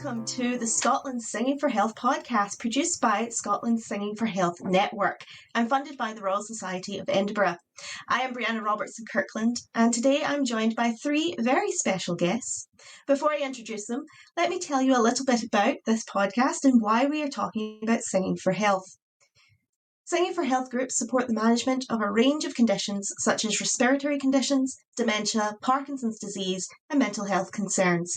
welcome to the Scotland Singing for Health podcast, produced by Scotland Singing for Health Network and funded by the Royal Society of Edinburgh. I am Brianna Robertson-Kirkland, and today I'm joined by three very special guests. Before I introduce them, let me tell you a little bit about this podcast and why we are talking about Singing for Health. Singing for Health groups support the management of a range of conditions such as respiratory conditions, dementia, Parkinson's disease, and mental health concerns.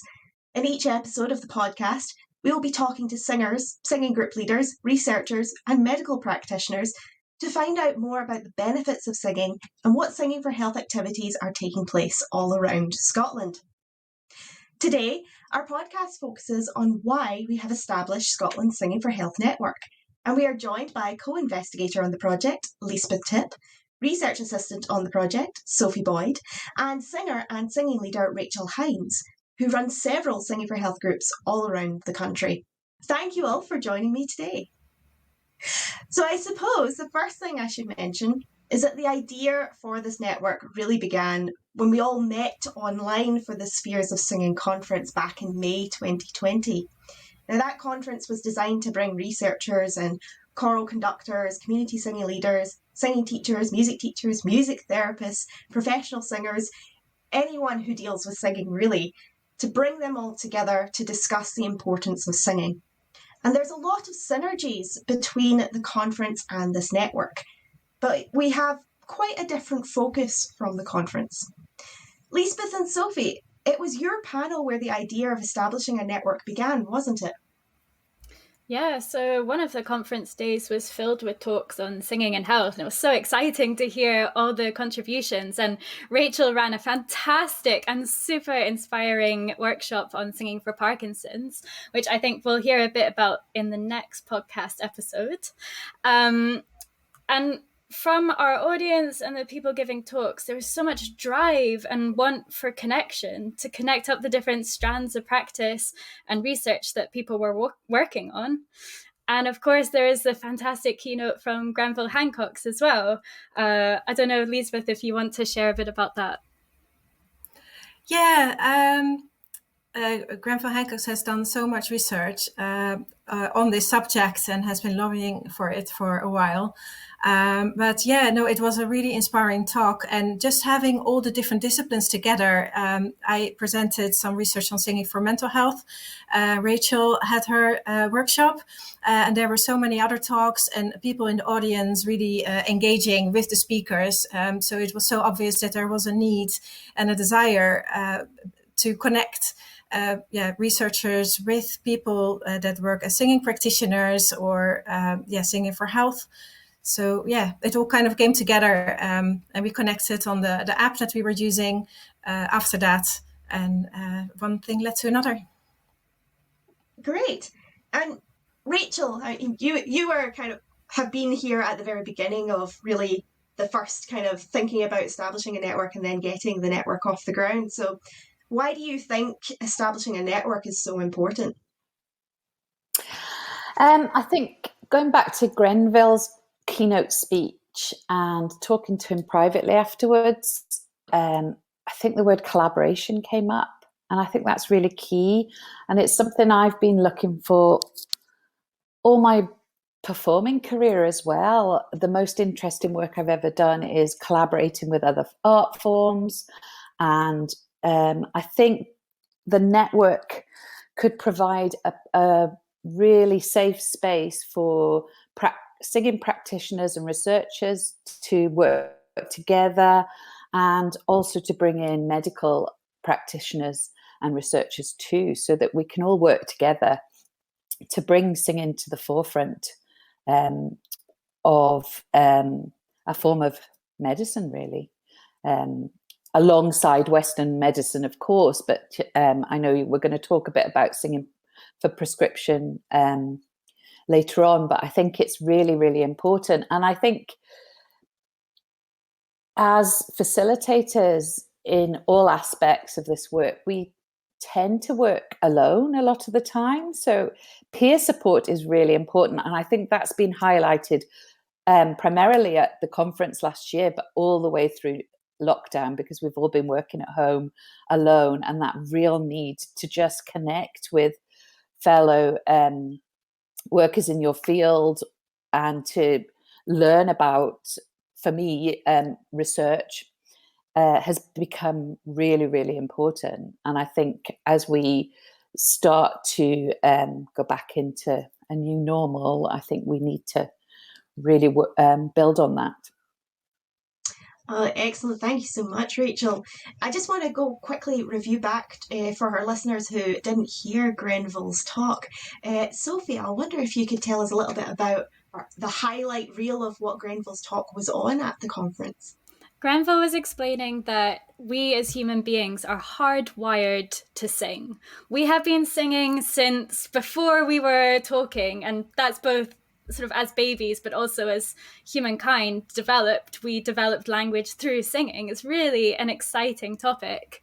In each episode of the podcast, we will be talking to singers, singing group leaders, researchers, and medical practitioners to find out more about the benefits of singing and what Singing for Health activities are taking place all around Scotland. Today, our podcast focuses on why we have established Scotland's Singing for Health network, and we are joined by Co-Investigator on the project, Liesbeth, Research Assistant on the project, Sophie Boyd, and singer and singing leader Rachel Hynes, who runs several Singing for Health groups all around the country. Thank you all for joining me today. So I suppose the first thing I should mention is that the idea for this network really began when we all met online for the Spheres of Singing conference back in May 2020. Now, that conference was designed to bring researchers and choral conductors, community singing leaders, singing teachers, music therapists, professional singers, anyone who deals with singing really, to bring them all together to discuss the importance of singing. And there's a lot of synergies between the conference and this network, but we have quite a different focus from the conference. Liesbeth and Sophie, it was your panel where the idea of establishing a network began, wasn't it? Yeah, so one of the conference days was filled with talks on singing and health, and it was so exciting to hear all the contributions. And Rachel ran a fantastic and super inspiring workshop on singing for Parkinson's, which I think we'll hear a bit about in the next podcast episode. And from our audience and the people giving talks, there was so much drive and want for connection to connect up the different strands of practice and research that people were working on. And of course, there is the fantastic keynote from Granville Hancocks as well. I don't know, Liesbeth, if you want to share a bit about that. Yeah, Granville Hancocks has done so much research on this subject and has been lobbying for it for a while. But yeah, no, it was a really inspiring talk, and just having all the different disciplines together. I presented some research on singing for mental health. Rachel had her workshop, and there were so many other talks and people in the audience really engaging with the speakers. So it was so obvious that there was a need and a desire to connect researchers with people that work as singing practitioners or singing for health. So yeah, it all kind of came together, and we connected on the app that we were using after that, and one thing led to another. Great. And Rachel, you were have been here at the very beginning of really the first kind of thinking about establishing a network and then getting the network off the ground. So why do you think establishing a network is so important? I think going back to Granville's keynote speech and talking to him privately afterwards, I think the word collaboration came up, and I think that's really key, and it's something I've been looking for all my performing career as well. The most interesting work I've ever done is collaborating with other art forms, and I think the network could provide a really safe space for singing practitioners and researchers to work together, and also to bring in medical practitioners and researchers too, so that we can all work together to bring singing to the forefront of a form of medicine, really, alongside Western medicine, of course. But I know we're going to talk a bit about singing for prescription later on, but I think it's really, really important. And I think as facilitators in all aspects of this work, we tend to work alone a lot of the time. So peer support is really important. And I think that's been highlighted primarily at the conference last year, but all the way through lockdown, because we've all been working at home alone, and that real need to just connect with fellow workers in your field and to learn about, for me, research has become really, really important. And I think as we start to go back into a new normal, I think we need to really build on that. Excellent. Thank you so much, Rachel. I just want to go quickly review back for our listeners who didn't hear Granville's talk. Sophie, I wonder if you could tell us a little bit about the highlight reel of what Granville's talk was on at the conference. Granville was explaining that we as human beings are hardwired to sing. We have been singing since before we were talking, and that's both sort of as babies, but also as humankind we developed language through singing. It's really an exciting topic.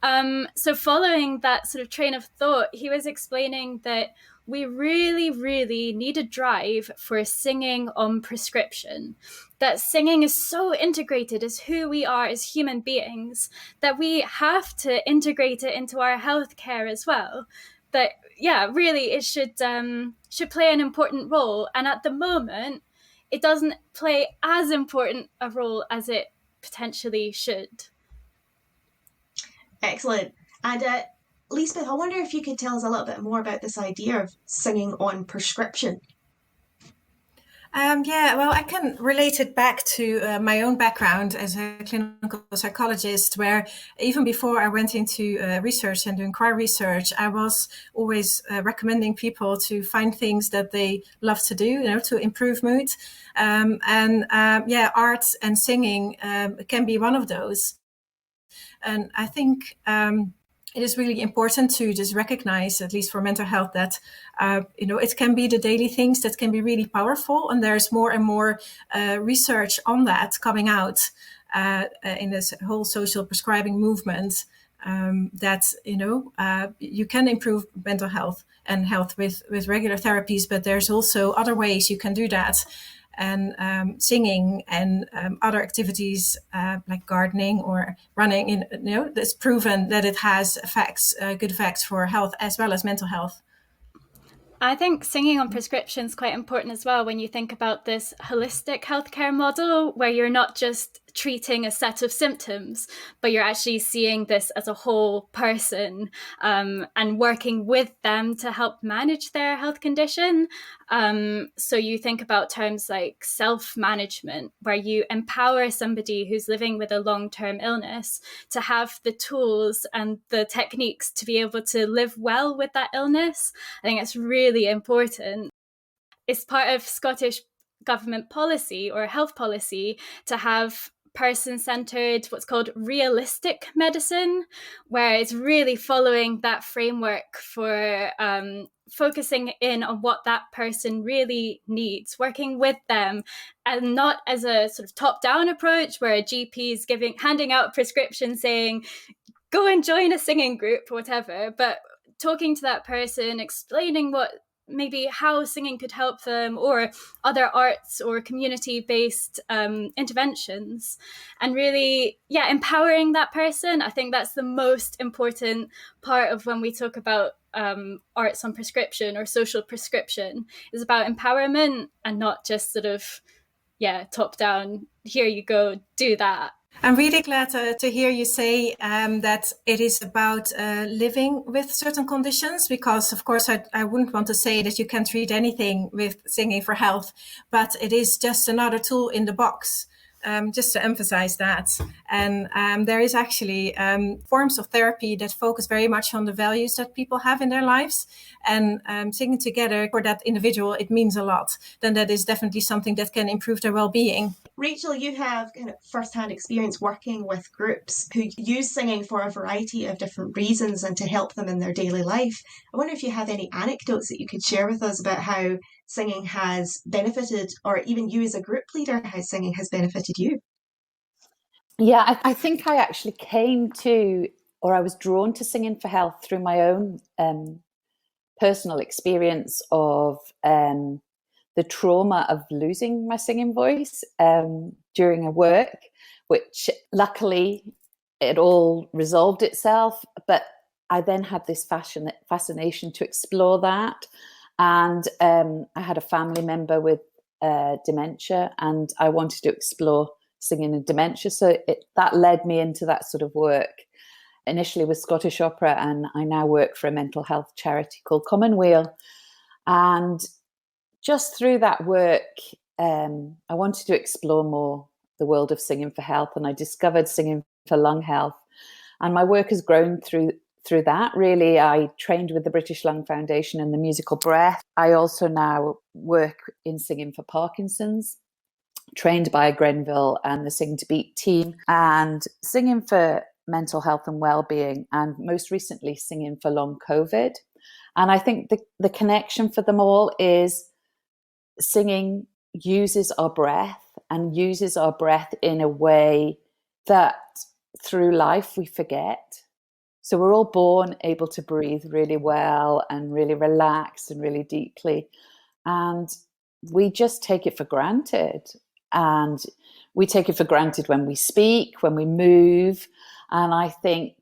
So following that sort of train of thought, he was explaining that we really, really need a drive for singing on prescription. That singing is so integrated as who we are as human beings that we have to integrate it into our healthcare as well. That, yeah, really it should play an important role. And at the moment, it doesn't play as important a role as it potentially should. Excellent. And Liesbeth, I wonder if you could tell us a little bit more about this idea of singing on prescription. Well, I can relate it back to my own background as a clinical psychologist, where even before I went into research and doing choir research, I was always recommending people to find things that they love to do, to improve mood. Art and singing can be one of those. And I think it is really important to just recognize, at least for mental health, that it can be the daily things that can be really powerful, and there's more and more research on that coming out in this whole social prescribing movement. That you can improve mental health and health with regular therapies, but there's also other ways you can do that. And singing and other activities like gardening or running, it's proven that it has good effects for health as well as mental health. I think singing on prescription is quite important as well when you think about this holistic healthcare model where you're not just treating a set of symptoms, but you're actually seeing this as a whole person and working with them to help manage their health condition. So you think about terms like self-management, where you empower somebody who's living with a long-term illness to have the tools and the techniques to be able to live well with that illness. I think it's really important. It's part of Scottish government policy or health policy to have person-centered, what's called realistic medicine, where it's really following that framework for focusing in on what that person really needs, working with them, and not as a sort of top-down approach where a GP is handing out prescriptions saying, go and join a singing group or whatever, but talking to that person, explaining maybe how singing could help them, or other arts or community-based interventions, and really, empowering that person. I think that's the most important part of when we talk about arts on prescription or social prescription, is about empowerment and not just sort of, top down, here you go, do that. I'm really glad to hear you say that it is about living with certain conditions, because, of course, I wouldn't want to say that you can treat anything with singing for health, but it is just another tool in the box, just to emphasize that. And there is actually forms of therapy that focus very much on the values that people have in their lives. And singing together for that individual, it means a lot. Then that is definitely something that can improve their well-being. Rachel, you have kind of first-hand experience working with groups who use singing for a variety of different reasons and to help them in their daily life. I wonder if you have any anecdotes that you could share with us about how singing has benefited, or even you as a group leader, how singing has benefited you. Yeah, I think I actually I was drawn to Singing for Health through my own personal experience of the trauma of losing my singing voice during a work, which luckily it all resolved itself. But I then had this fascination to explore that. And I had a family member with dementia, and I wanted to explore singing in dementia. So that led me into that sort of work, initially with Scottish Opera, and I now work for a mental health charity called Commonweal. And just through that work, I wanted to explore more the world of singing for health, and I discovered singing for lung health. And my work has grown through that, really. I trained with the British Lung Foundation and the musical breath. I also now work in singing for Parkinson's, trained by Granville and the Sing to Beat team, and singing for mental health and well-being, and most recently singing for long COVID. And I think the connection for them all is singing uses our breath, and uses our breath in a way that through life we forget. So we're all born able to breathe really well and really relax and really deeply. And we just take it for granted. And we take it for granted when we speak, when we move. And I think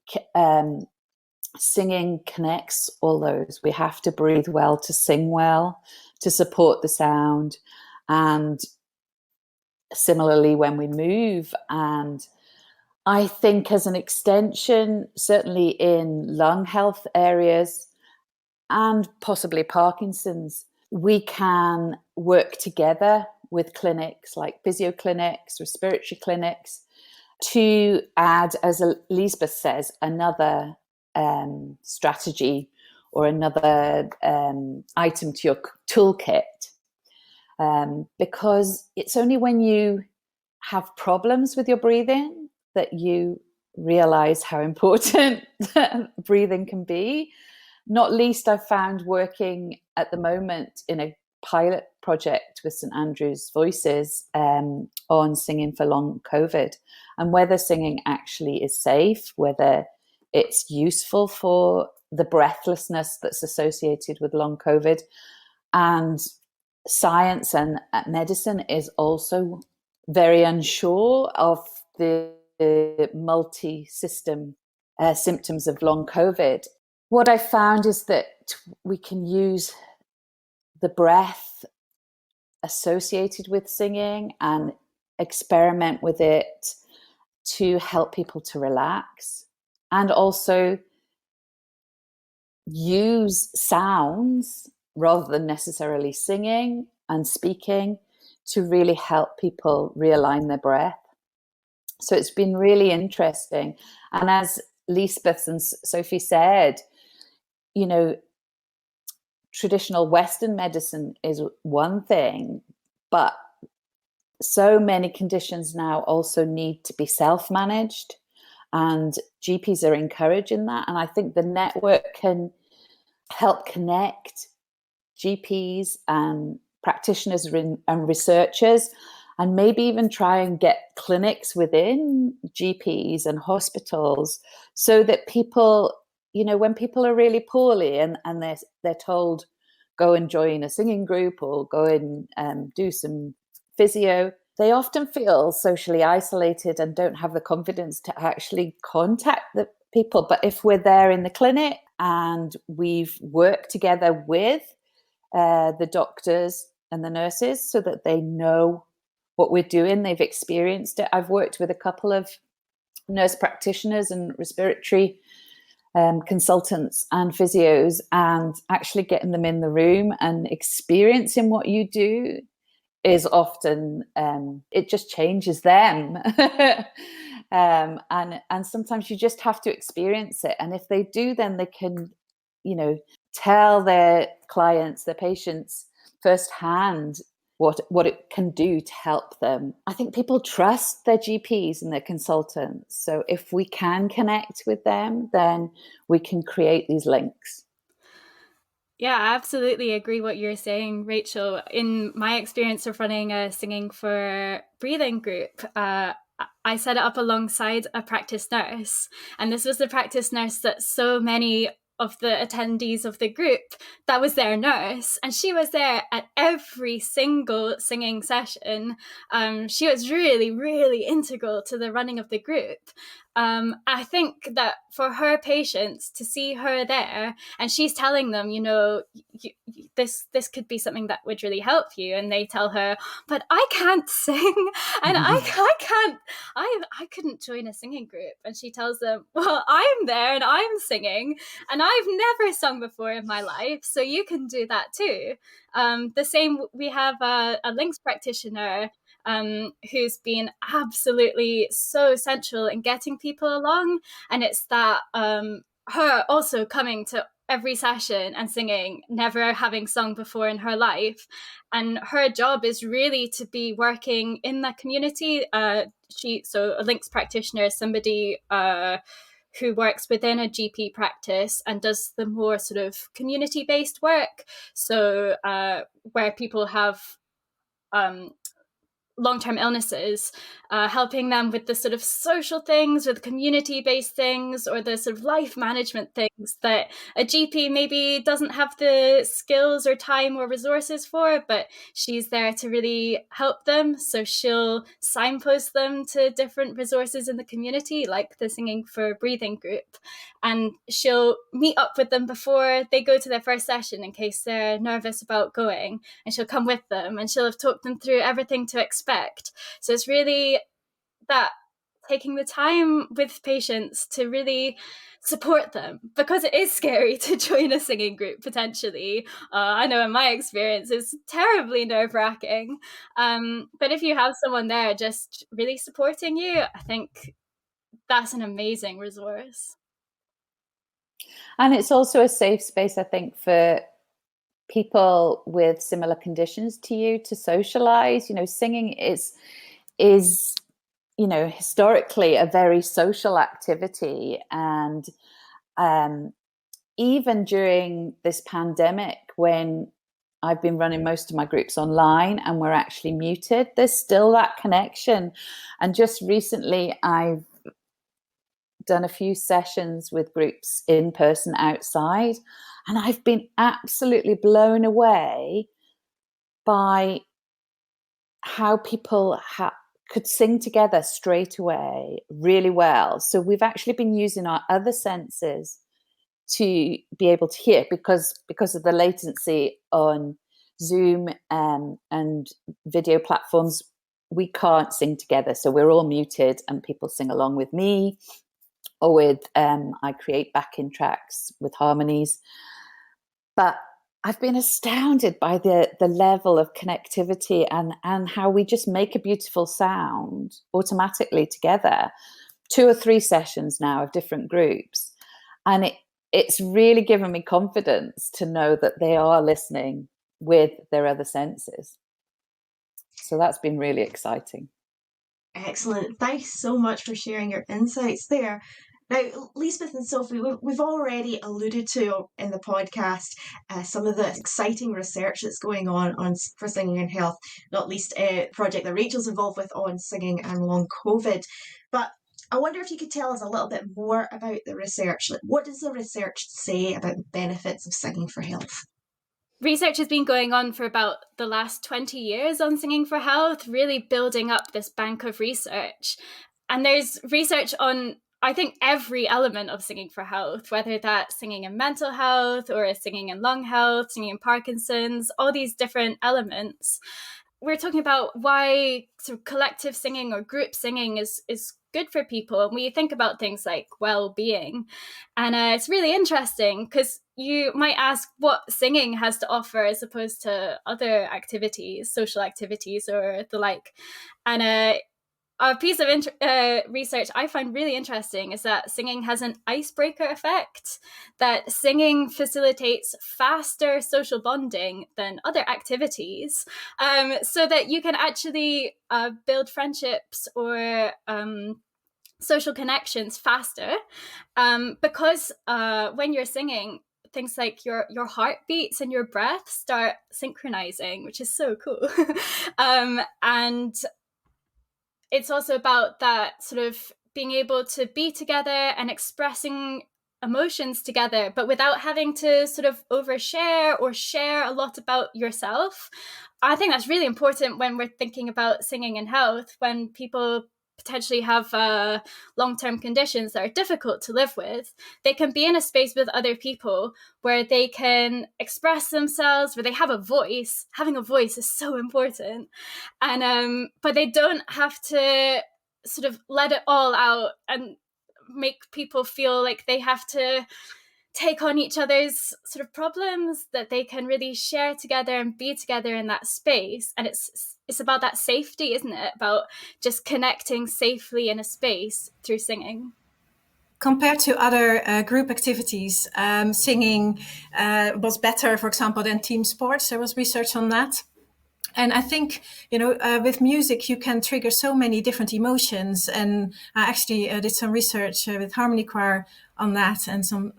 singing connects all those. We have to breathe well to sing well, to support the sound. And similarly, when we move. And I think as an extension, certainly in lung health areas and possibly Parkinson's, we can work together with clinics like physio clinics, respiratory clinics, to add, as Liesbeth says, another strategy or another item to your toolkit. Because it's only when you have problems with your breathing that you realize how important breathing can be. Not least, I've found working at the moment in a pilot project with St Andrew's Voices on singing for long COVID, and whether singing actually is safe, whether it's useful for the breathlessness that's associated with long COVID. And science and medicine is also very unsure of the multi-system symptoms of long COVID. What I found is that we can use the breath associated with singing and experiment with it to help people to relax, and also use sounds rather than necessarily singing and speaking to really help people realign their breath. So it's been really interesting. And as Liesbeth and Sophie said, you know, traditional Western medicine is one thing, but so many conditions now also need to be self-managed, and GPs are encouraging that. And I think the network can help connect GPs and practitioners and researchers, and maybe even try and get clinics within GPs and hospitals, so that people, you know, when people are really poorly and they're told, go and join a singing group or go and do some physio, they often feel socially isolated and don't have the confidence to actually contact the people. But if we're there in the clinic and we've worked together with the doctors and the nurses so that they know what we're doing, they've experienced it. I've worked with a couple of nurse practitioners and respiratory consultants and physios, and actually getting them in the room and experiencing what you do is often, it just changes them. And sometimes you just have to experience it. And if they do, then they can, you know, tell their clients, their patients firsthand what it can do to help them. I think people trust their GPs and their consultants. So if we can connect with them, then we can create these links. Yeah, I absolutely agree what you're saying, Rachel. In my experience of running a singing for breathing group, I set it up alongside a practice nurse. And this was the practice nurse that so many of the attendees of the group that was their nurse, and she was there at every single singing session. She was really, really integral to the running of the group. I think that for her patients to see her there, and she's telling them, this could be something that would really help you, and they tell her, but I can't sing, and I couldn't join a singing group. And she tells them, well, I'm there and I'm singing, and I've never sung before in my life, so you can do that too. The same, we have a links practitioner who's been absolutely so central in getting people along. And it's that her also coming to every session and singing, never having sung before in her life. And her job is really to be working in the community. So a links practitioner is somebody who works within a GP practice and does the more sort of community-based work. So where people have long-term illnesses, helping them with the sort of social things or the community-based things or the sort of life management things that a GP maybe doesn't have the skills or time or resources for, but she's there to really help them. So she'll signpost them to different resources in the community, like the Singing for Breathing group, and she'll meet up with them before they go to their first session in case they're nervous about going, and she'll come with them and she'll have talked them through everything to expect. So it's really that taking the time with patients to really support them, because it is scary to join a singing group potentially. I know in my experience it's terribly nerve-wracking, but if you have someone there just really supporting you, I think that's an amazing resource. And it's also a safe space, I think, for people with similar conditions to you to socialize. Singing is historically a very social activity, and even during this pandemic, when I've been running most of my groups online and we're actually muted, there's still that connection. And just recently I've done a few sessions with groups in person outside, and I've been absolutely blown away by how people could sing together straight away really well. So we've actually been using our other senses to be able to hear, because of the latency on Zoom and video platforms, we can't sing together. So we're all muted and people sing along with me, or with I create backing tracks with harmonies. But I've been astounded by the level of connectivity and how we just make a beautiful sound automatically together. 2 or 3 sessions now of different groups. And it's really given me confidence to know that they are listening with their other senses. So that's been really exciting. Excellent. Thanks so much for sharing your insights there. Now, Liesbeth and Sophie, we've already alluded to in the podcast some of the exciting research that's going on for singing and health, not least a project that Rachel's involved with on singing and long COVID. But I wonder if you could tell us a little bit more about the research. What does the research say about the benefits of singing for health? Research has been going on for about the last 20 years on singing for health, really building up this bank of research. And there's research on, I think, every element of singing for health, whether that's singing in mental health or singing in lung health, singing in Parkinson's, all these different elements. We're talking about why sort of collective singing or group singing is good for people. And we think about things like well-being. And it's really interesting because you might ask what singing has to offer as opposed to other activities, social activities or the like. And a piece of research I find really interesting is that singing has an icebreaker effect, that singing facilitates faster social bonding than other activities, so that you can actually build friendships or social connections faster, because when you're singing, things like your heartbeats and your breath start synchronizing, which is so cool. And it's also about that sort of being able to be together and expressing emotions together, but without having to sort of overshare or share a lot about yourself. I think that's really important when we're thinking about singing and health, when people potentially have long-term conditions that are difficult to live with. They can be in a space with other people where they can express themselves, where they have a voice. Having a voice is so important. And but they don't have to sort of let it all out and make people feel like they have to take on each other's sort of problems, that they can really share together and be together in that space. And it's about that safety, isn't it? About just connecting safely in a space through singing. Compared to other group activities, singing was better, for example, than team sports. There was research on that. And I think, with music, you can trigger so many different emotions. And I actually did some research with Harmony Choir on that, and some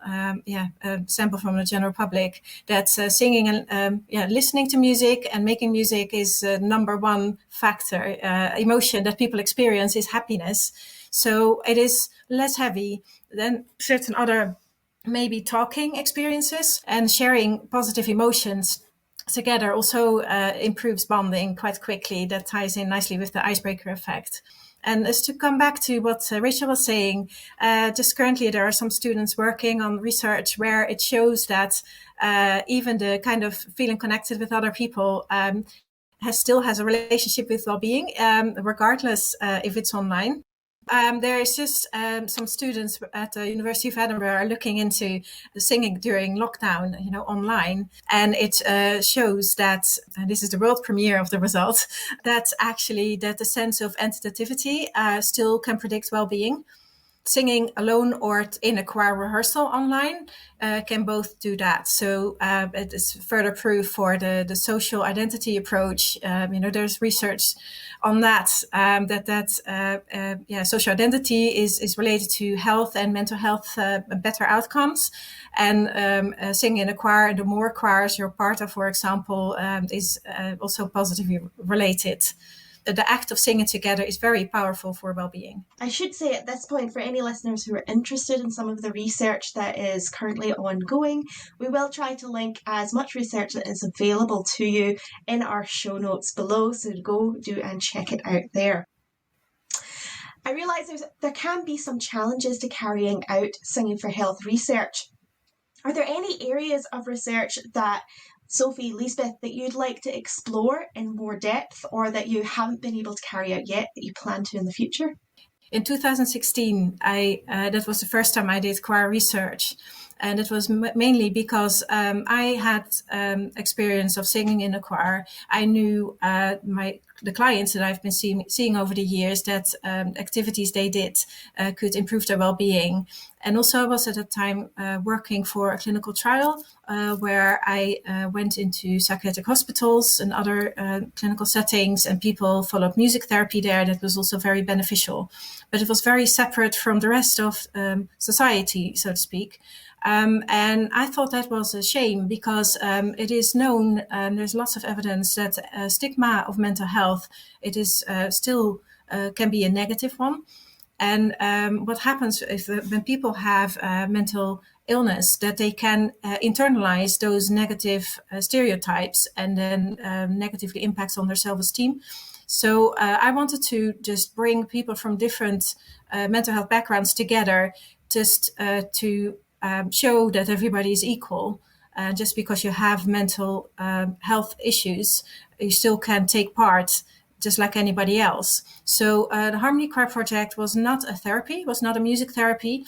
sample from the general public, that singing and listening to music and making music is number one factor. Emotion that people experience is happiness. So it is less heavy than certain other maybe talking experiences, and sharing positive emotions together also improves bonding quite quickly. That ties in nicely with the icebreaker effect. And as to come back to what Rachel was saying, just currently there are some students working on research where it shows that even the kind of feeling connected with other people still has a relationship with well-being, regardless if it's online. There is just some students at the University of Edinburgh are looking into the singing during lockdown, online. And it shows that, and this is the world premiere of the result, that actually that the sense of entitativity still can predict well-being. Singing alone or in a choir rehearsal online can both do that. So it is further proof for the social identity approach. There's research on that, social identity is related to health and mental health, better outcomes. And singing in a choir, and the more choirs you're part of, for example, is also positively related. The act of singing together is very powerful for well-being. I should say at this point, for any listeners who are interested in some of the research that is currently ongoing, we will try to link as much research that is available to you in our show notes below, so go do and check it out there. I realise there can be some challenges to carrying out Singing for Health research. Are there any areas of research that Sophie, Liesbeth, that you'd like to explore in more depth, or that you haven't been able to carry out yet that you plan to in the future? In 2016, that was the first time I did choir research. And it was mainly because I had experience of singing in a choir. I knew the clients that I've been seeing over the years, that activities they did could improve their well-being. And also I was at the time working for a clinical trial where I went into psychiatric hospitals and other clinical settings, and people followed music therapy there. That was also very beneficial. But it was very separate from the rest of society, so to speak. And I thought that was a shame, because it is known, there's lots of evidence that stigma of mental health, it is still can be a negative one. And what happens when people have mental illness, that they can internalize those negative stereotypes, and then negatively impacts on their self-esteem. So I wanted to just bring people from different mental health backgrounds together, just to show that everybody is equal. Just because you have mental health issues, you still can take part just like anybody else. So the Harmony Choir project was not a therapy, was not a music therapy,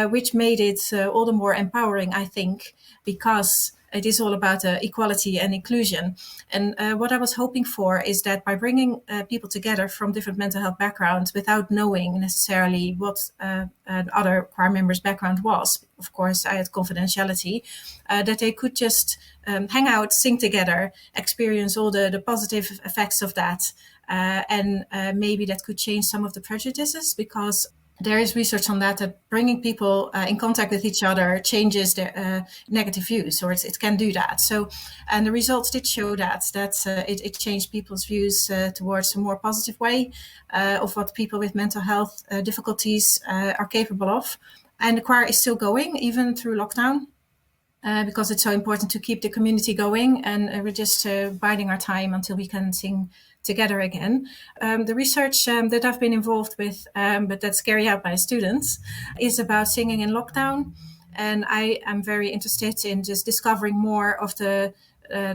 which made it all the more empowering, I think, because it is all about equality and inclusion. And what I was hoping for is that by bringing people together from different mental health backgrounds without knowing necessarily what other choir members' background was, of course, I had confidentiality, that they could just hang out, sing together, experience all the positive effects of that. And maybe that could change some of the prejudices, because there is research on that bringing people in contact with each other changes their negative views, or it can do that. So, and the results did show that it changed people's views towards a more positive way of what people with mental health difficulties are capable of. And the choir is still going, even through lockdown, because it's so important to keep the community going. And we're just biding our time until we can sing together again. The research that I've been involved with, but that's carried out by students, is about singing in lockdown. And I am very interested in just discovering more of the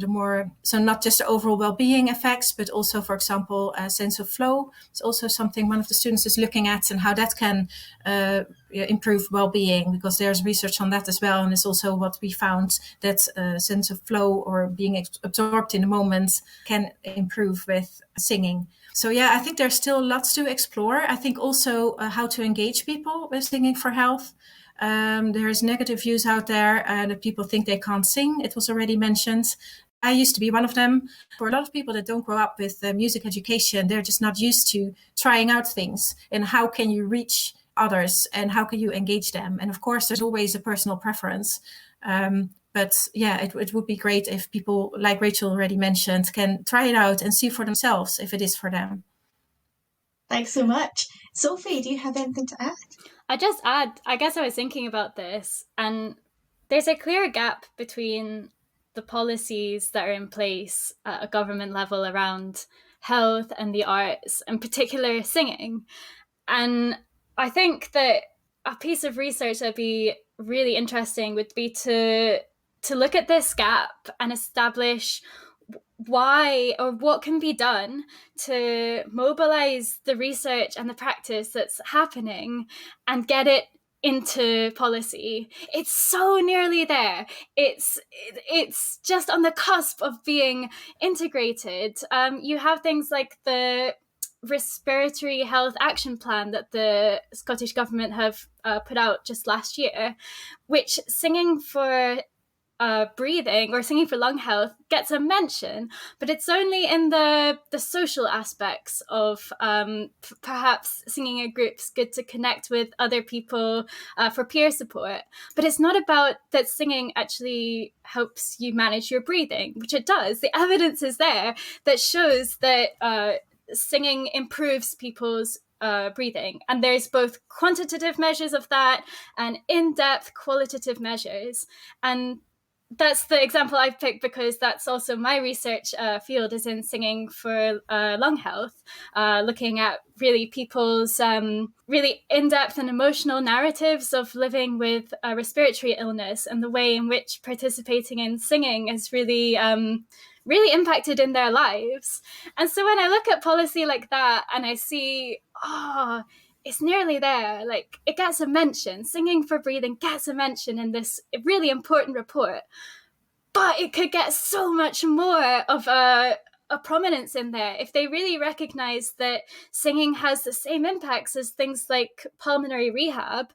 more, so not just the overall well-being effects, but also, for example, a sense of flow. It's also something one of the students is looking at, and how that can improve well-being, because there's research on that as well. And it's also what we found, that sense of flow or being absorbed in the moment can improve with singing. So yeah, I think there's still lots to explore. I think also how to engage people with singing for health. There's negative views out there that people think they can't sing. It was already mentioned. I used to be one of them. For a lot of people that don't grow up with music education, they're just not used to trying out things. And how can you reach others, and how can you engage them? And of course, there's always a personal preference. But yeah, it would be great if people, like Rachel already mentioned, can try it out and see for themselves if it is for them. Thanks so much. Sophie, do you have anything to add? I guess I was thinking about this, and there's a clear gap between the policies that are in place at a government level around health and the arts, in particular singing. And I think that a piece of research that'd be really interesting would be to look at this gap and establish why, or what can be done to mobilize the research and the practice that's happening and get it into policy. It's so nearly there. It's just on the cusp of being integrated. You have things like the Respiratory Health Action Plan that the Scottish Government have put out just last year, which singing for breathing or singing for lung health gets a mention, but it's only in the social aspects of perhaps singing in groups, good to connect with other people for peer support. But it's not about that singing actually helps you manage your breathing, which it does. The evidence is there that shows that singing improves people's breathing. And there's both quantitative measures of that and in-depth qualitative measures. And that's the example I've picked because that's also my research field, is in singing for lung health, looking at really people's really in-depth and emotional narratives of living with a respiratory illness, and the way in which participating in singing has really really impacted in their lives. And so when I look at policy like that and I see, it's nearly there, like it gets a mention, singing for breathing gets a mention in this really important report, but it could get so much more of a prominence in there if they really recognize that singing has the same impacts as things like pulmonary rehab,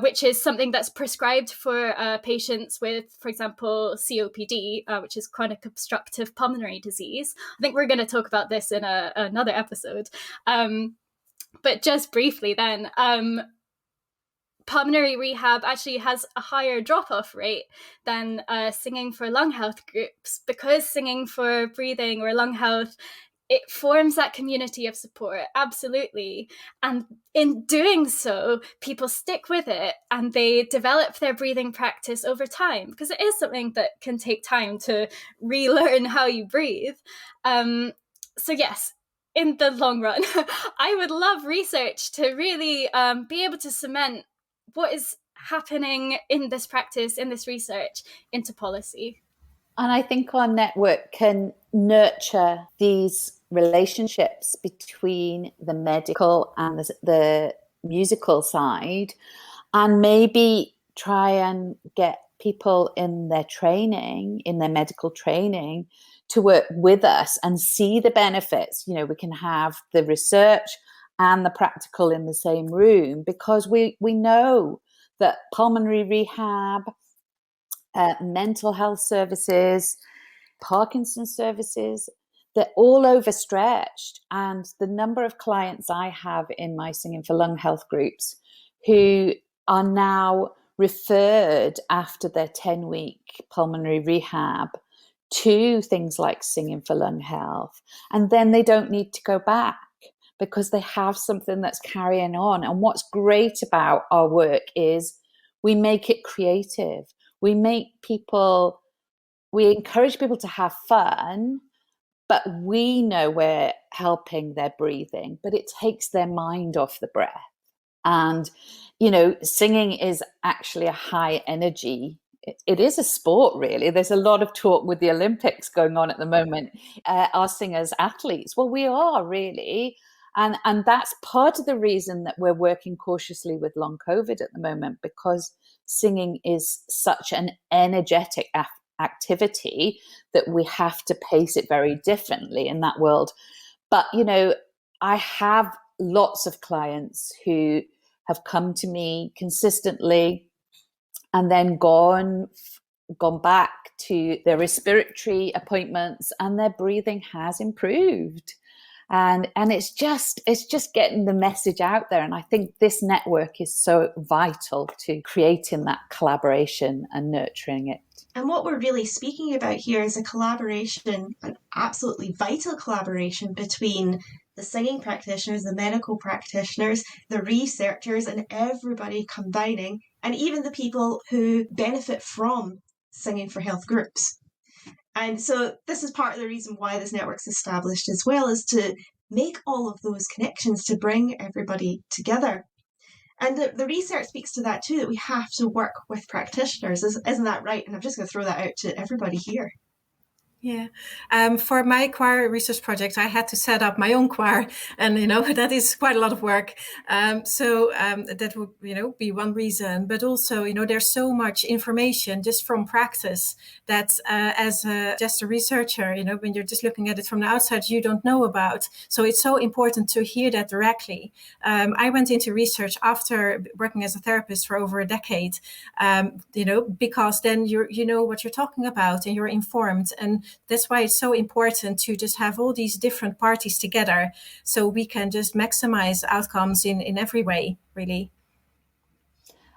which is something that's prescribed for patients with, for example, COPD, which is chronic obstructive pulmonary disease. I think we're going to talk about this in another episode. But just briefly then, pulmonary rehab actually has a higher drop-off rate than singing for lung health groups, because singing for breathing or lung health, it forms that community of support, absolutely. And in doing so, people stick with it and they develop their breathing practice over time, because it is something that can take time to relearn how you breathe. So yes, in the long run, I would love research to really be able to cement what is happening in this practice, in this research, into policy. And I think our network can nurture these relationships between the medical and the musical side, and maybe try and get people in their training, in their medical training, to work with us and see the benefits. You know, we can have the research and the practical in the same room, because we know that pulmonary rehab, mental health services, Parkinson's services, they're all overstretched. And the number of clients I have in my Singing for Lung Health groups who are now referred after their 10-week pulmonary rehab to things like Singing for Lung Health, and then they don't need to go back because they have something that's carrying on. And what's great about our work is we make it creative. We encourage people to have fun, but we know we're helping their breathing, but it takes their mind off the breath. And, singing is actually a high energy. It is a sport, really. There's a lot of talk with the Olympics going on at the moment. Are singers athletes? Well, we are, really. And that's part of the reason that we're working cautiously with long COVID at the moment, because singing is such an energetic activity that we have to pace it very differently in that world. But, I have lots of clients who have come to me consistently and then gone back to their respiratory appointments, and their breathing has improved. And it's just getting the message out there. And I think this network is so vital to creating that collaboration and nurturing it. And what we're really speaking about here is a collaboration, an absolutely vital collaboration between the singing practitioners, the medical practitioners, the researchers, and everybody combining, and even the people who benefit from Singing for Health groups. And so this is part of the reason why this network's established as well, is to make all of those connections, to bring everybody together. And the research speaks to that too, that we have to work with practitioners. Isn't that right? And I'm just going to throw that out to everybody here. Yeah. For my choir research project, I had to set up my own choir, and that is quite a lot of work. So that would be one reason. But also, there's so much information just from practice that as just a researcher, when you're just looking at it from the outside, you don't know about. So it's so important to hear that directly. I went into research after working as a therapist for over a decade, because then you know what you're talking about and you're informed. And that's why it's so important to just have all these different parties together, so we can just maximize outcomes in every way, really.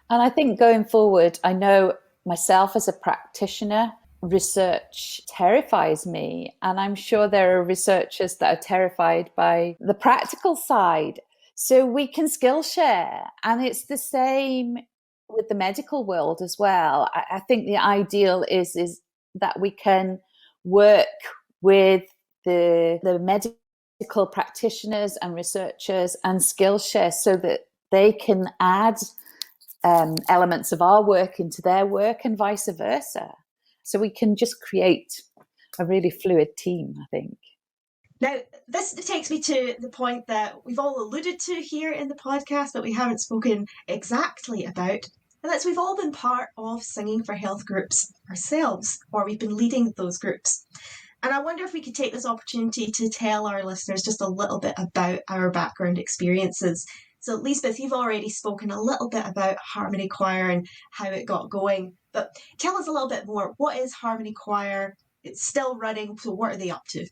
And I think going forward, I know myself as a practitioner, research terrifies me. And I'm sure there are researchers that are terrified by the practical side. So we can skill share. And it's the same with the medical world as well. I think the ideal is that we can work with the medical practitioners and researchers and skill share, so that they can add elements of our work into their work and vice versa. So we can just create a really fluid team, I think. Now, this takes me to the point that we've all alluded to here in the podcast, but we haven't spoken exactly about. And that's, we've all been part of Singing for Health groups ourselves, or we've been leading those groups. And I wonder if we could take this opportunity to tell our listeners just a little bit about our background experiences. So, Liesbeth, you've already spoken a little bit about Harmony Choir and how it got going, but tell us a little bit more. What is Harmony Choir? It's still running, so what are they up to?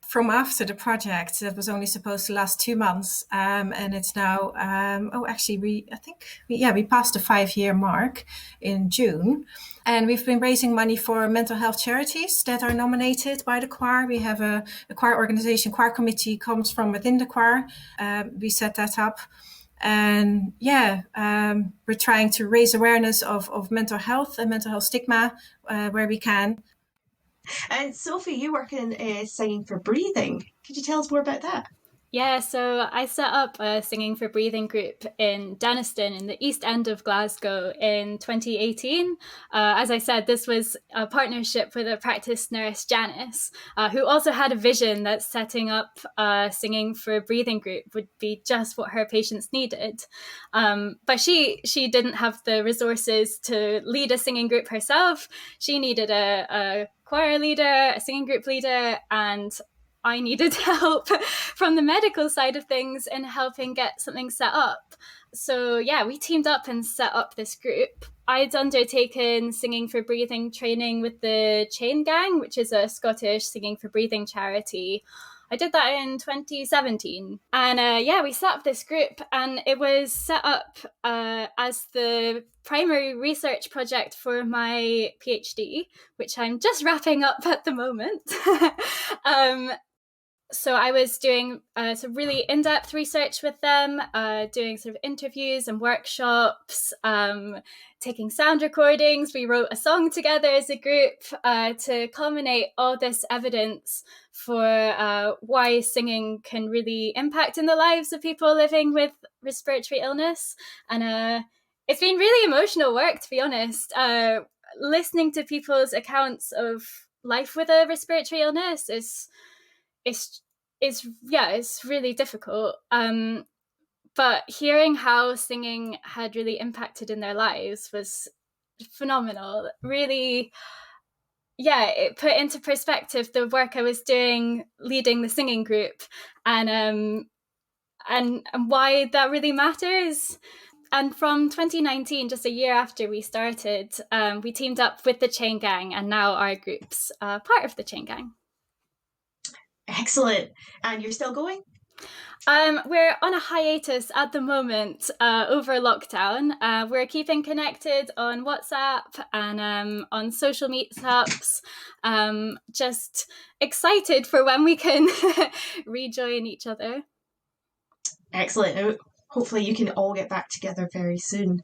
From after the project that was only supposed to last 2 months, and it's now we passed the 5-year mark in June, and we've been raising money for mental health charities that are nominated by the choir. We have a choir organization. Choir committee comes from within the choir. We set that up. And we're trying to raise awareness of mental health and mental health stigma where we can. And Sophie, you work in Singing for Breathing. Could you tell us more about that? Yeah, so I set up a Singing for Breathing group in Denniston in the east end of Glasgow in 2018. As I said, this was a partnership with a practice nurse, Janice, who also had a vision that setting up a Singing for Breathing group would be just what her patients needed. But she didn't have the resources to lead a singing group herself. She needed a choir leader, a singing group leader, and I needed help from the medical side of things in helping get something set up. So we teamed up and set up this group. I'd undertaken Singing for Breathing training with the Chain Gang, which is a Scottish Singing for Breathing charity. I did that in 2017. And we set up this group, and it was set up as the primary research project for my PhD, which I'm just wrapping up at the moment. So I was doing some really in-depth research with them, doing sort of interviews and workshops, taking sound recordings. We wrote a song together as a group to culminate all this evidence for why singing can really impact in the lives of people living with respiratory illness. And it's been really emotional work, to be honest. Listening to people's accounts of life with a respiratory illness it's really difficult. But hearing how singing had really impacted in their lives was phenomenal. Really, it put into perspective the work I was doing leading the singing group, and why that really matters. And from 2019, just a year after we started, we teamed up with the Chain Gang, and now our group's part of the Chain Gang. Excellent. And you're still going? We're on a hiatus at the moment over lockdown. We're keeping connected on WhatsApp and on social meetups. Just excited for when we can rejoin each other. Excellent. Hopefully you can all get back together very soon.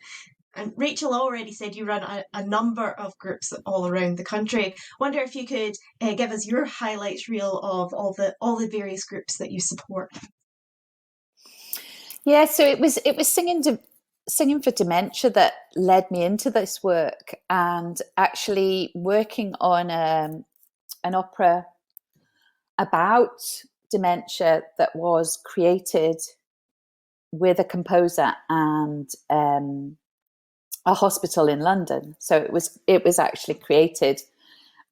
And Rachel already said you run a number of groups all around the country. Wonder if you could give us your highlights reel of all the various groups that you support. Yeah, so it was singing for dementia that led me into this work, and actually working on an opera about dementia that was created with a composer and a hospital in London. So it was actually created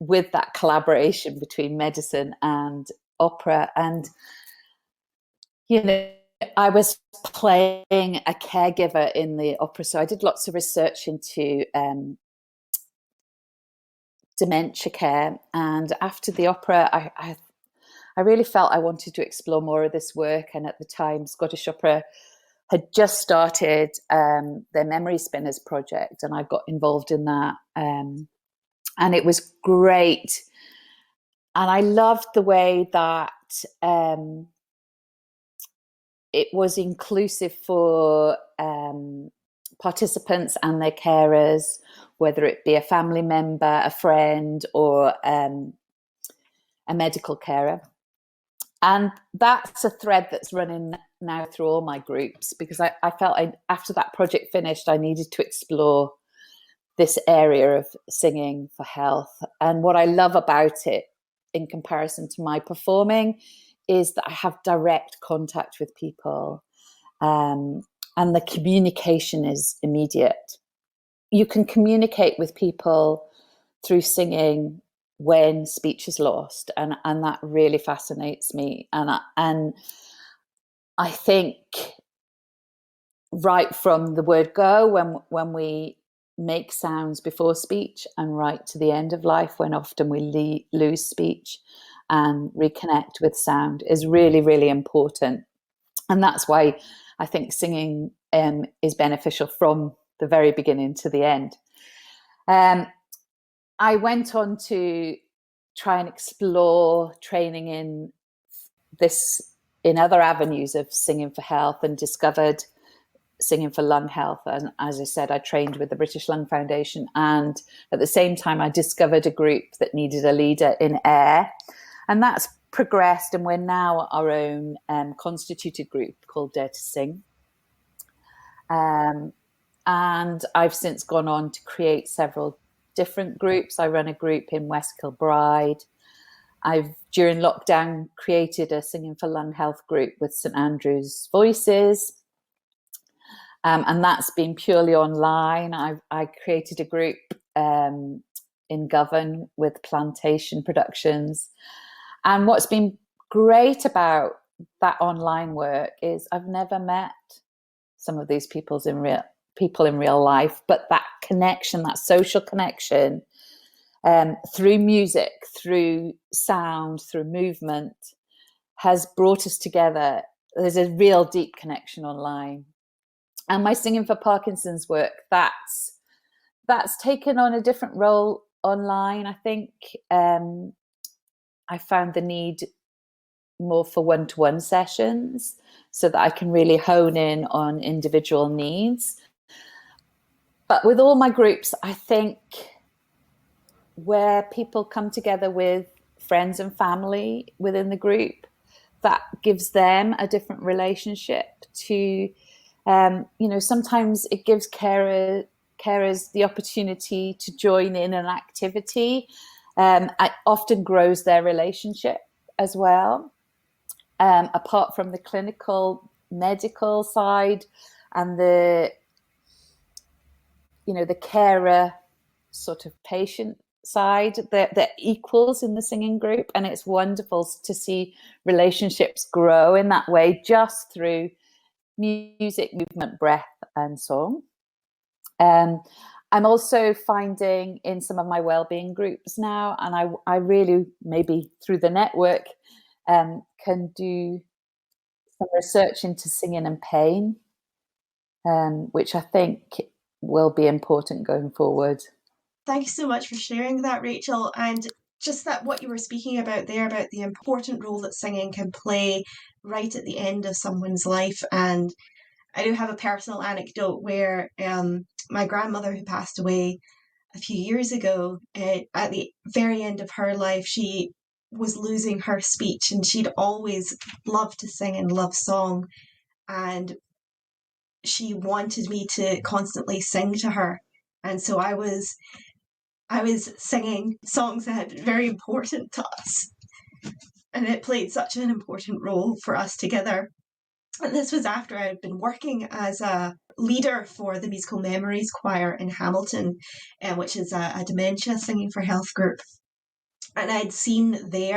with that collaboration between medicine and opera. And, you know, I was playing a caregiver in the opera. So I did lots of research into dementia care. And after the opera, I really felt I wanted to explore more of this work. And at the time, Scottish Opera had just started their Memory Spinners project, and I got involved in that. And it was great. And I loved the way that it was inclusive for participants and their carers, whether it be a family member, a friend, or a medical carer. And that's a thread that's running now through all my groups, because I felt after that project finished, I needed to explore this area of singing for health. And what I love about it in comparison to my performing is that I have direct contact with people, and the communication is immediate. You can communicate with people through singing when speech is lost, and that really fascinates me. And I think right from the word go, when we make sounds before speech, and right to the end of life, when often we lose speech and reconnect with sound, is really, really important. And that's why I think singing is beneficial from the very beginning to the end. I went on to try and explore training in other avenues of singing for health, and discovered singing for lung health. And as I said, I trained with the British Lung Foundation, and at the same time I discovered a group that needed a leader in air, and that's progressed, and we're now our own constituted group called Dare to Sing. And I've since gone on to create several different groups. I run a group in West Kilbride. I've, during lockdown, created a Singing for Lung Health group with St Andrew's Voices. And that's been purely online. I created a group in Govan with Plantation Productions. And what's been great about that online work is I've never met some of these people in real life, but that connection, that social connection, through music, through sound, through movement, has brought us together. There's a real deep connection online. And my Singing for Parkinson's work, that's taken on a different role online. I think I found the need more for one-to-one sessions so that I can really hone in on individual needs. But with all my groups, I think where people come together with friends and family within the group, that gives them a different relationship to, sometimes it gives carers the opportunity to join in an activity. It often grows their relationship as well. Apart from the clinical, medical side and the carer sort of patient side, they're equals in the singing group, and it's wonderful to see relationships grow in that way just through music, movement, breath and song. I'm also finding in some of my wellbeing groups now, and I really, maybe through the network, can do some research into singing and pain, which I think will be important going forward. Thank you so much for sharing that, Rachel. And just that what you were speaking about there, about the important role that singing can play right at the end of someone's life. And I do have a personal anecdote where my grandmother, who passed away a few years ago, at the very end of her life, she was losing her speech, and she'd always loved to sing and love song. And she wanted me to constantly sing to her. And so I was singing songs that had been very important to us. And it played such an important role for us together. And this was after I had been working as a leader for the Musical Memories Choir in Hamilton, which is a Dementia Singing for Health group. And I'd seen they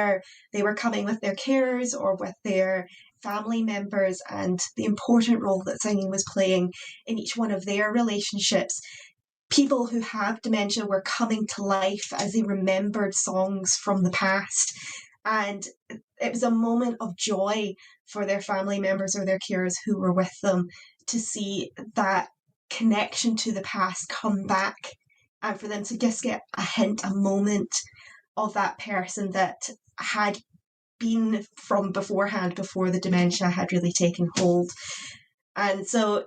were coming with their carers or with their family members, and the important role that singing was playing in each one of their relationships. People who have dementia were coming to life as they remembered songs from the past. And it was a moment of joy for their family members or their carers who were with them to see that connection to the past come back, and for them to just get a hint, a moment of that person that had been from beforehand, before the dementia had really taken hold. And so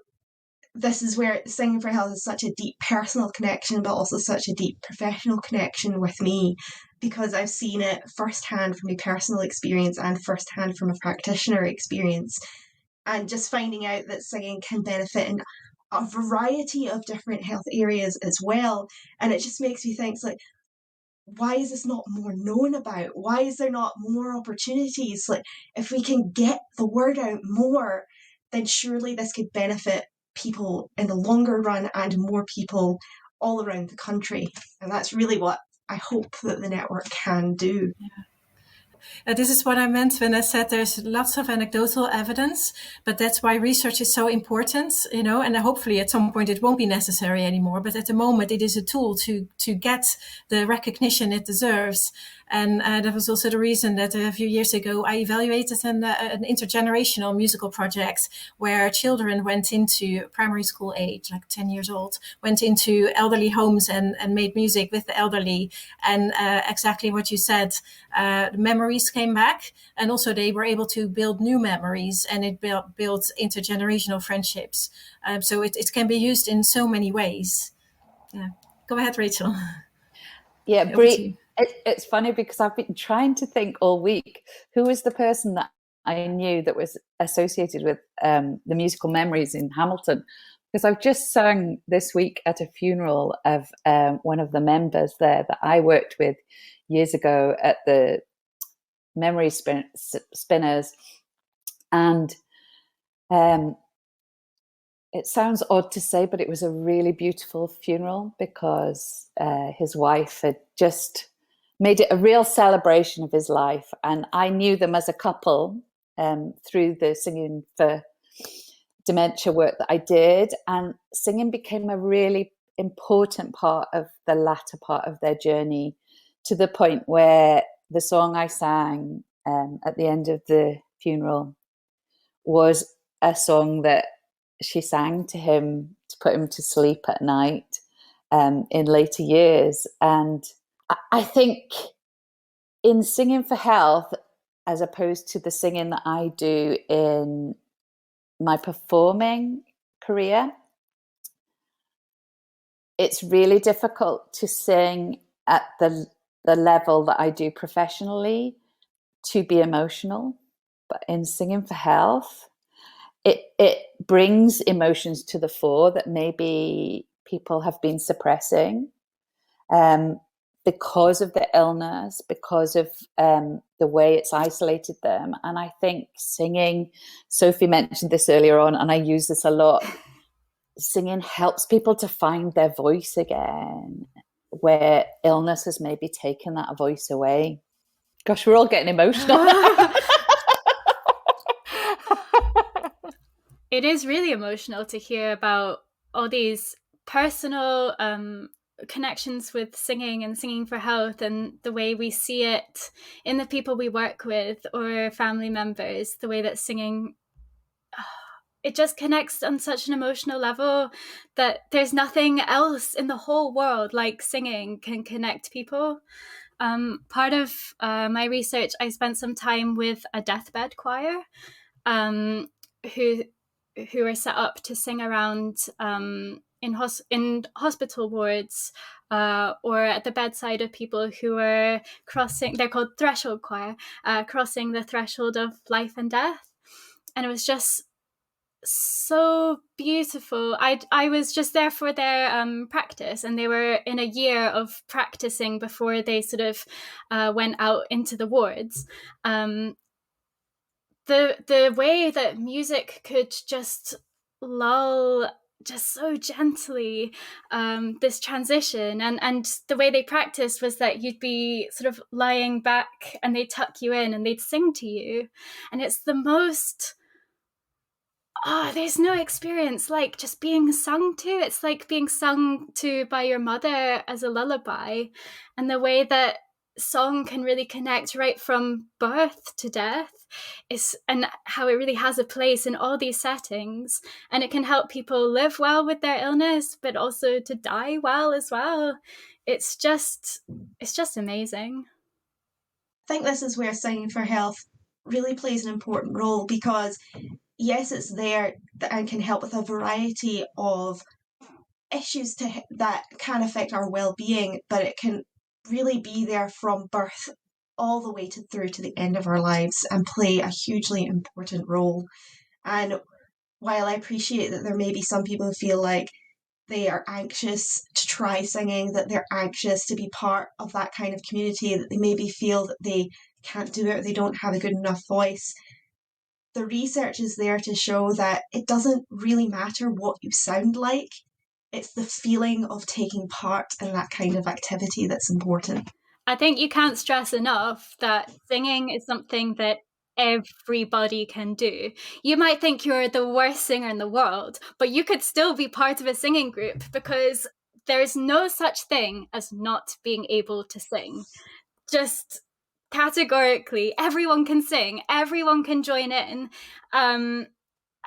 this is where Singing for Health is such a deep personal connection, but also such a deep professional connection with me, because I've seen it firsthand from a personal experience and firsthand from a practitioner experience. And just finding out that singing can benefit in a variety of different health areas as well. And it just makes me think, it's like, why is this not more known about? Why is there not more opportunities? Like, if we can get the word out more, then surely this could benefit people in the longer run and more people all around the country. And that's really what I hope that the network can do. This is what I meant when I said there's lots of anecdotal evidence, but that's why research is so important, and hopefully at some point it won't be necessary anymore. But at the moment, it is a tool to get the recognition it deserves. And that was also the reason that a few years ago I evaluated an intergenerational musical project where children went into primary school age, like 10 years old, went into elderly homes and made music with the elderly. And exactly what you said, the memories came back, and also they were able to build new memories, and it built intergenerational friendships. So it can be used in so many ways. Yeah. Go ahead, Rachel. Yeah, Brie, it's funny because I've been trying to think all week, who was the person that I knew that was associated with the musical memories in Hamilton, because I've just sung this week at a funeral of one of the members there that I worked with years ago at the Memory Spinners. And it sounds odd to say, but it was a really beautiful funeral because his wife had just made it a real celebration of his life. And I knew them as a couple through the Singing for Dementia work that I did. And singing became a really important part of the latter part of their journey, to the point where the song I sang at the end of the funeral was a song that she sang to him to put him to sleep at night in later years. And I think in Singing for Health, as opposed to the singing that I do in my performing career, it's really difficult to sing at the level that I do professionally to be emotional. But in Singing for Health, it brings emotions to the fore that maybe people have been suppressing because of the illness, because of the way it's isolated them. And I think singing, Sophie mentioned this earlier on, and I use this a lot, singing helps people to find their voice again, where illness has maybe taken that voice away. Gosh, we're all getting emotional. It is really emotional to hear about all these personal connections with singing and Singing for Health, and the way we see it in the people we work with or family members, the way that singing, it just connects on such an emotional level that there's nothing else in the whole world like singing can connect people. Part of my research, I spent some time with a deathbed choir who are set up to sing around in hospital wards or at the bedside of people who are crossing, they're called threshold choir, crossing the threshold of life and death. And it was just so beautiful. I was just there for their practice, and they were in a year of practicing before they sort of went out into the wards. The way that music could just lull just so gently this transition, and the way they practiced was that you'd be sort of lying back and they'd tuck you in and they'd sing to you, and it's the most there's no experience like just being sung to. It's like being sung to by your mother as a lullaby, and the way that song can really connect right from birth to death and how it really has a place in all these settings, and it can help people live well with their illness but also to die well as well. It's just amazing. I think this is where Singing for Health really plays an important role, because yes, it's there and can help with a variety of issues that can affect our well-being, but it can really be there from birth all the way through to the end of our lives and play a hugely important role. And while I appreciate that there may be some people who feel like they are anxious to try singing, that they're anxious to be part of that kind of community, that they maybe feel that they can't do it or they don't have a good enough voice, the research is there to show that it doesn't really matter what you sound like. It's the feeling of taking part in that kind of activity that's important. I think you can't stress enough that singing is something that everybody can do. You might think you're the worst singer in the world, but you could still be part of a singing group, because there's no such thing as not being able to sing. Just categorically, everyone can sing, everyone can join in.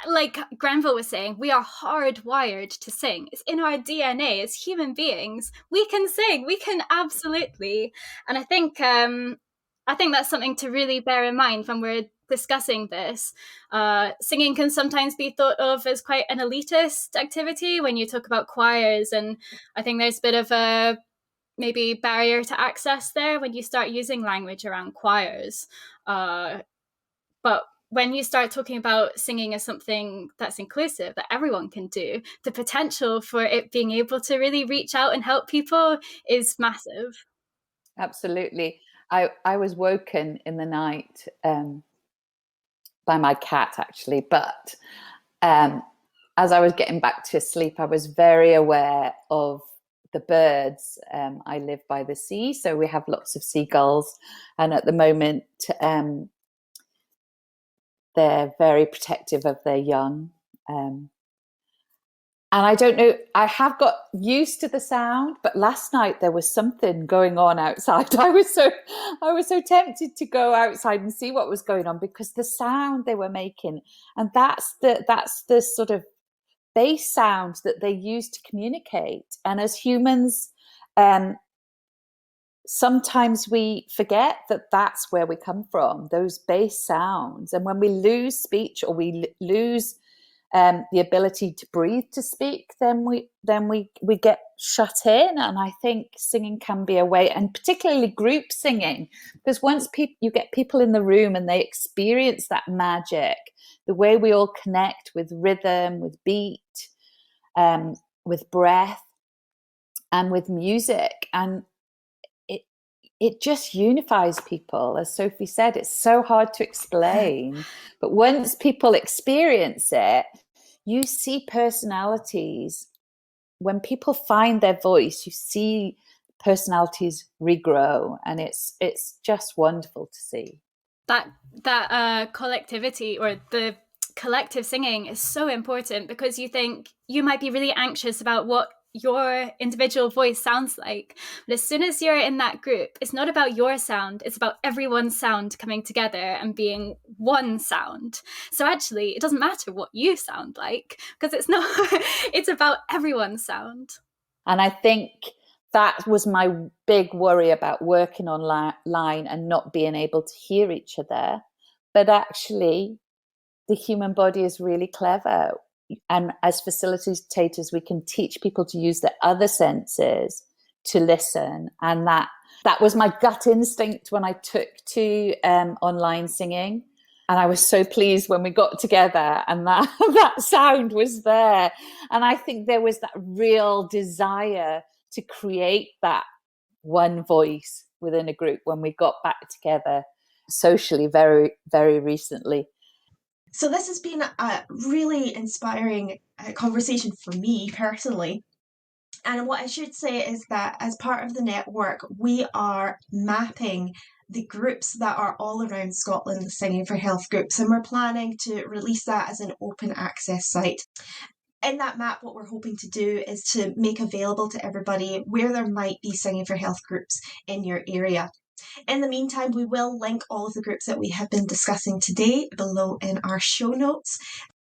Like Granville was saying, we are hardwired to sing. It's in our DNA as human beings. We can sing. We can absolutely. And I think that's something to really bear in mind when we're discussing this. Singing can sometimes be thought of as quite an elitist activity when you talk about choirs, and I think there's a bit of a maybe barrier to access there when you start using language around choirs. But when you start talking about singing as something that's inclusive, that everyone can do, the potential for it being able to really reach out and help people is massive. Absolutely. I was woken in the night by my cat, actually, but as I was getting back to sleep, I was very aware of the birds. I live by the sea, so we have lots of seagulls, and at the moment they're very protective of their young. And I don't know, I have got used to the sound, but last night there was something going on outside. I was so tempted to go outside and see what was going on, because the sound they were making, and that's the sort of base sound that they use to communicate. And as humans, sometimes we forget that that's where we come from, those base sounds. And when we lose speech, or we lose the ability to breathe to speak, then we get shut in. And I think singing can be a way, and particularly group singing, because once you get people in the room and they experience that magic, the way we all connect with rhythm, with beat, with breath, and with music, and it just unifies people. As Sophie said, it's so hard to explain, but once people experience it, you see personalities. When people find their voice, you see personalities regrow, and it's just wonderful to see. That collectivity, or the collective singing, is so important, because you think you might be really anxious about what your individual voice sounds like, but as soon as you're in that group, it's not about your sound, it's about everyone's sound coming together and being one sound. So actually it doesn't matter what you sound like, because it's not it's about everyone's sound. And I think that was my big worry about working online and not being able to hear each other. But actually the human body is really clever. And as facilitators, we can teach people to use their other senses to listen. And that was my gut instinct when I took to online singing. And I was so pleased when we got together and that sound was there. And I think there was that real desire to create that one voice within a group when we got back together socially very, very recently. So this has been a really inspiring conversation for me personally. And what I should say is that as part of the network, we are mapping the groups that are all around Scotland, the Singing for Health groups, and we're planning to release that as an open access site. In that map, what we're hoping to do is to make available to everybody where there might be Singing for Health groups in your area. In the meantime, we will link all of the groups that we have been discussing today below in our show notes.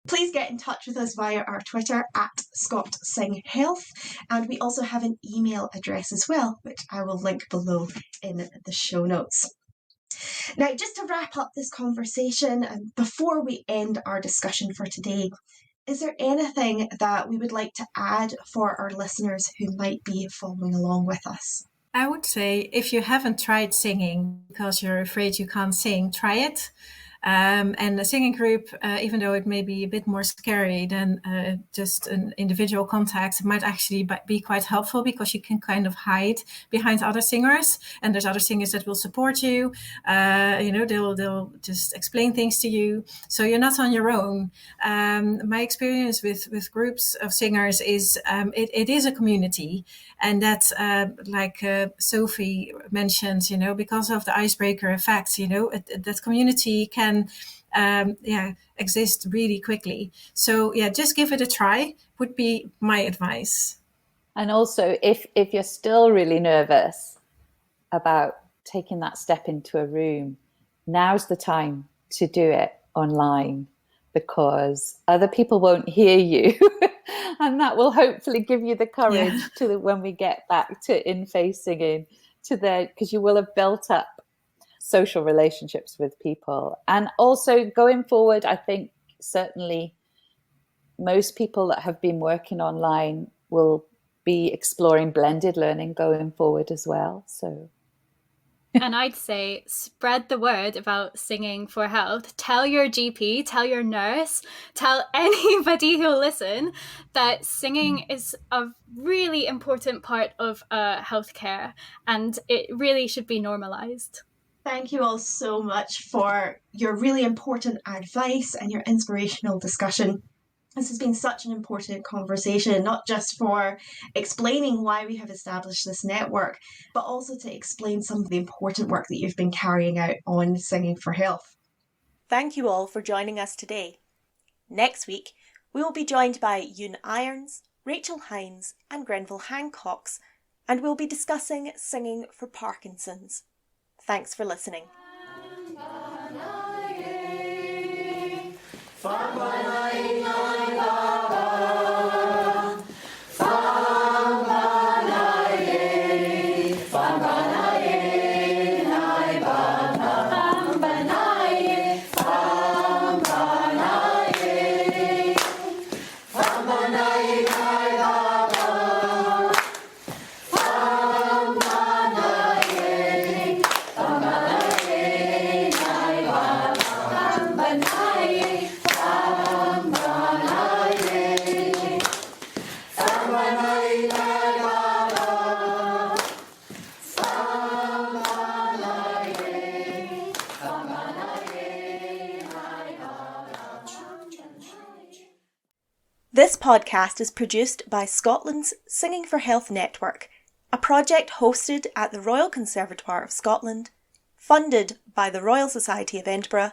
Please get in touch with us via our Twitter @ScotSingHealth, and we also have an email address as well, which I will link below in the show notes. Now, just to wrap up this conversation, and before we end our discussion for today, is there anything that we would like to add for our listeners who might be following along with us? I would say, if you haven't tried singing because you're afraid you can't sing, try it. And the singing group, even though it may be a bit more scary than just an individual contact, might actually be quite helpful, because you can kind of hide behind other singers, and there's other singers that will support you. They'll just explain things to you, so you're not on your own. My experience with groups of singers is it is a community, and that's like Sophie mentioned, because of the icebreaker effect, that community can exist really quickly. So just give it a try would be my advice. And also, if you're still really nervous about taking that step into a room, now's the time to do it online, because other people won't hear you. And that will hopefully give you the courage to, when we get back to in-face singing, because you will have built up social relationships with people. And also going forward, I think certainly most people that have been working online will be exploring blended learning going forward as well. So, and I'd say spread the word about Singing for Health. Tell your GP, tell your nurse, tell anybody who'll listen that singing is a really important part of healthcare, and it really should be normalized. Thank you all so much for your really important advice and your inspirational discussion. This has been such an important conversation, not just for explaining why we have established this network, but also to explain some of the important work that you've been carrying out on Singing for Health. Thank you all for joining us today. Next week, we will be joined by Ewan Irons, Rachel Hynes and Granville Hancocks, and we'll be discussing Singing for Parkinson's. Thanks for listening. Fa This podcast is produced by Scotland's Singing for Health Network, a project hosted at the Royal Conservatoire of Scotland, funded by the Royal Society of Edinburgh,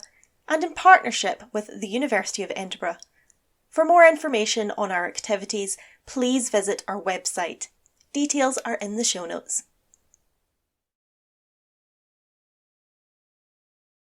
and in partnership with the University of Edinburgh. For more information on our activities, please visit our website. Details are in the show notes.